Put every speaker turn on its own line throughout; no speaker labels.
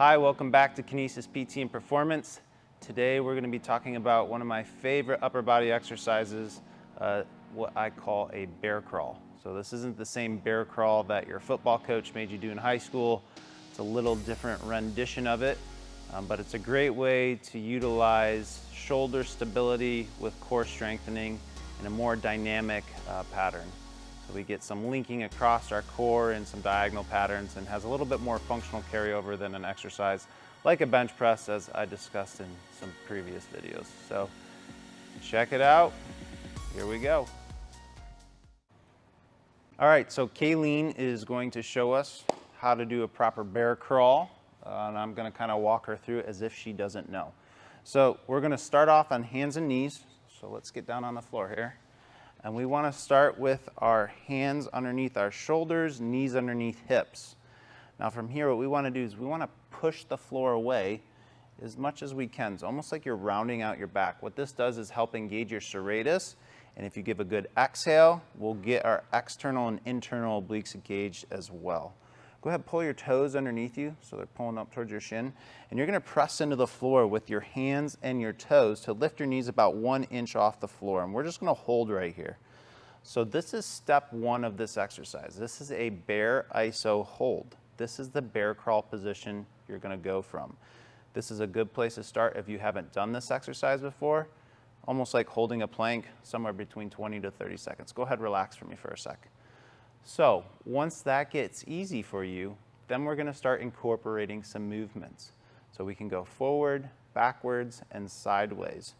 Hi, welcome back to Kinesis PT and Performance. Today we're going to be talking about one of my favorite upper body exercises, what I call a bear crawl. So this isn't the same bear crawl that your football coach made you do in high school. It's a little different rendition of it, but it's a great way to utilize shoulder stability with core strengthening in a more dynamic pattern. So we get some linking across our core and some diagonal patterns, and has a little bit more functional carryover than an exercise like a bench press, as I discussed in some previous videos. So check it out. Here we go. All right, so Kayleen is going to show us how to do a proper bear crawl, and I'm going to kind of walk her through it as if she doesn't know. So we're going to start off on hands and knees. So let's get down on the floor here. And we want to start with our hands underneath our shoulders, knees underneath hips. Now from here, what we want to do is we want to push the floor away as much as we can. It's almost like you're rounding out your back. What this does is help engage your serratus. And if you give a good exhale, we'll get our external and internal obliques engaged as well. Go ahead, pull your toes underneath you so they're pulling up towards your shin. And you're going to press into the floor with your hands and your toes to lift your knees about 1 inch off the floor. And we're just going to hold right here. So this is step one of this exercise. This is a bear iso hold. This is the bear crawl position you're going to go from. This is a good place to start if you haven't done this exercise before. Almost like holding a plank, somewhere between 20 to 30 seconds. Go ahead, relax for me for a sec. So once that gets easy for you, then we're going to start incorporating some movements. So we can go forward, backwards, and sideways.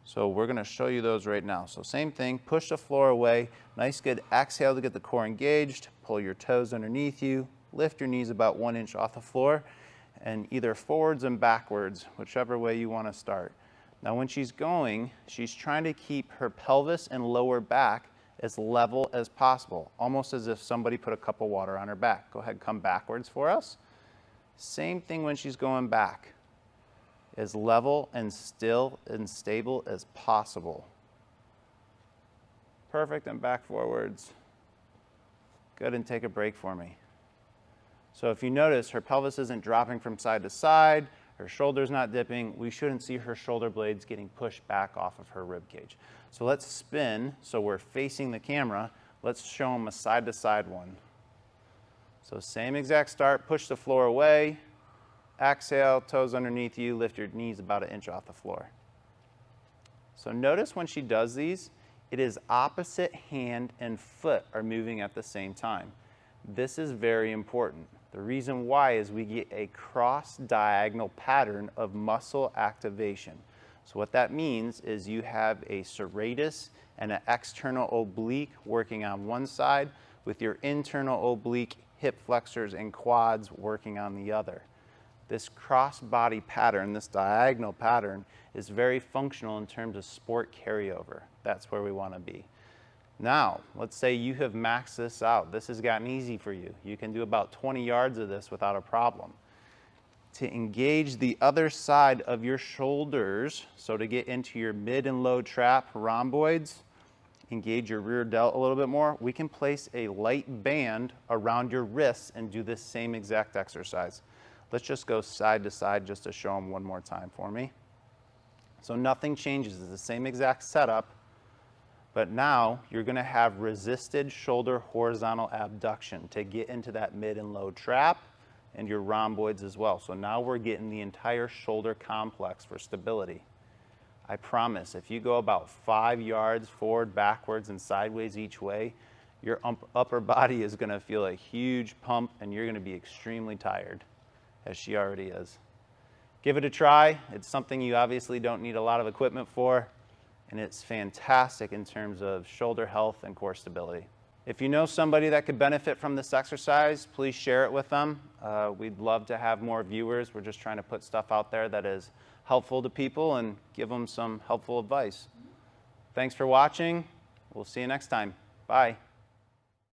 So we're going to show you those right now. So same thing, push the floor away. Nice good exhale to get the core engaged. Pull your toes underneath you. Lift your knees about 1 inch off the floor. And either forwards and backwards, whichever way you want to start. Now when she's going, she's trying to keep her pelvis and lower back as level as possible, almost as if somebody put a cup of water on her back. Go ahead, come backwards for us. Same thing when she's going back, as level and still and stable as possible. Perfect, and back forwards. Good, and take a break for me. So if you notice, her pelvis isn't dropping from side to side, her shoulder's not dipping, we shouldn't see her shoulder blades getting pushed back off of her rib cage. So let's spin, so we're facing the camera. Let's show them a side-to-side one. So same exact start, push the floor away, exhale, toes underneath you, lift your knees about 1 inch off the floor. So notice when she does these, it is opposite hand and foot are moving at the same time. This is very important. The reason why is we get a cross-diagonal pattern of muscle activation. So what that means is you have a serratus and an external oblique working on one side with your internal oblique, hip flexors, and quads working on the other. This cross-body pattern, this diagonal pattern, is very functional in terms of sport carryover. That's where we want to be. Now, let's say you have maxed this out. This has gotten easy for you. You can do about 20 yards of this without a problem. To engage the other side of your shoulders, so to get into your mid and low trap rhomboids, engage your rear delt a little bit more, we can place a light band around your wrists and do this same exact exercise. Let's just go side to side just to show them one more time for me. So nothing changes. It's the same exact setup. But now you're going to have resisted shoulder horizontal abduction to get into that mid and low trap and your rhomboids as well. So now we're getting the entire shoulder complex for stability. I promise, if you go about 5 yards forward, backwards, and sideways each way, your upper body is going to feel a huge pump and you're going to be extremely tired, as she already is. Give it a try. It's something you obviously don't need a lot of equipment for. And it's fantastic in terms of shoulder health and core stability. If you know somebody that could benefit from this exercise, please share it with them. We'd love to have more viewers. We're just trying to put stuff out there that is helpful to people and give them some helpful advice. Thanks for watching. We'll see you next time. Bye.